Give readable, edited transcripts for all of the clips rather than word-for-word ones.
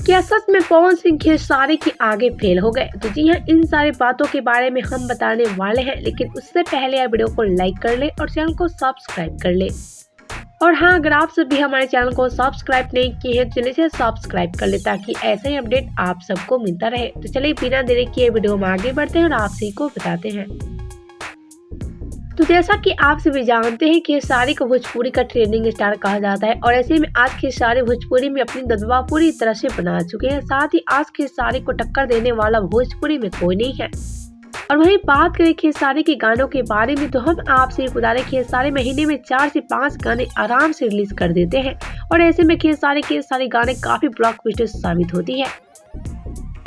क्या सच में पवन सिंह खेसारी के आगे फेल हो गए? तो जी हाँ, इन सारी बातों के बारे में हम बताने वाले हैं, लेकिन उससे पहले आप वीडियो को लाइक कर ले और चैनल को सब्सक्राइब कर ले। और हाँ, अगर आप सब भी हमारे चैनल को सब्सक्राइब नहीं किए हैं तो चलिए इसे सब्सक्राइब कर ले, ताकि ऐसे ही अपडेट आप सबको मिलता रहे। तो चलिए बिना देरी किए वीडियो में आगे बढ़ते हैं और आप सभी को बताते हैं। तो जैसा कि आप सभी जानते हैं, खेसारी को भोजपुरी का ट्रेंडिंग स्टार कहा जाता है और ऐसे में आज खेसारी भोजपुरी में अपनी दबदबा पूरी तरह से बना चुके हैं। साथ ही आज खेसारी को टक्कर देने वाला भोजपुरी में कोई नहीं है। और वहीं बात करें खेसारी के गानों के बारे में, तो हम आपसे बता रहे खेसारी महीने में 4 से 5 गाने आराम से रिलीज कर देते हैं और ऐसे में खेसारी के सारे गाने काफी ब्लॉकबस्टर साबित होती है।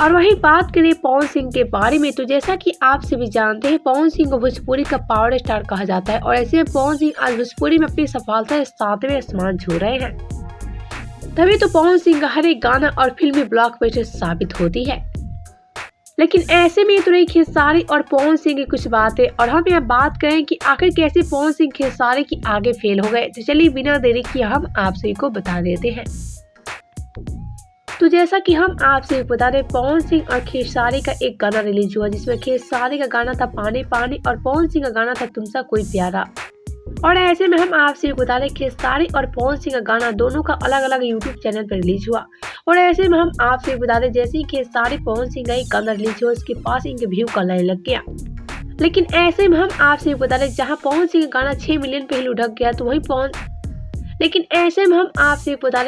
और वहीं बात करें पवन सिंह के बारे में, तो जैसा कि आप सभी जानते हैं, पवन सिंह को भोजपुरी का पावर स्टार कहा जाता है और ऐसे में पवन सिंह आज भोजपुरी में अपनी सफलता 7वें आसमान छू रहे हैं। तभी तो पवन सिंह का हर एक गाना और फिल्मी ब्लॉकबस्टर साबित होती है। लेकिन ऐसे में तो रही खेसारी और पवन सिंह की कुछ बातें, और हम यहाँ बात करें कि आखिर कैसे पवन सिंह खेसारी के आगे फेल हो गए। तो चलिए बिना देरी किए हम आप सभी को बता देते हैं। तो जैसा कि हम आपसे बता दें, पवन सिंह और खेसारी का एक गाना रिलीज हुआ, जिसमें खेसारी का गाना था पानी पानी और पवन सिंह का गाना था तुमसा कोई प्यारा। और ऐसे में हम आपसे बता दें, खेसारी और पवन सिंह का गाना दोनों का अलग अलग यूट्यूब चैनल पर रिलीज हुआ। और ऐसे में हम आपसे बता दें, जैसे ही खेसारी पवन सिंह का एक गाना रिलीज हुआ, उसके पास इनके व्यू का लाइन लग गया। लेकिन ऐसे में हम आपसे बता दें, जहाँ पवन सिंह का गाना 6 मिलियन पे ही लुढ़क गया, तो वही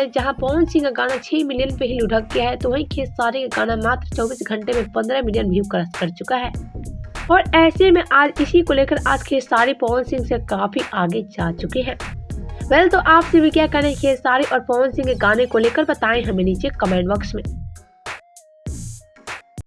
जहां पवन सिंह का गाना 6 मिलियन पे ही लुढ़क गया है, तो वहीं खेसारी का गाना मात्र 24 घंटे में 15 मिलियन व्यू क्रॉस कर चुका है। और ऐसे में आज इसी को लेकर आज खेसारी पवन सिंह से काफी आगे जा चुके हैं। तो आप सभी क्या कहना है खेसारी और पवन सिंह के गाने को लेकर, बताएं हमें नीचे कमेंट बॉक्स में।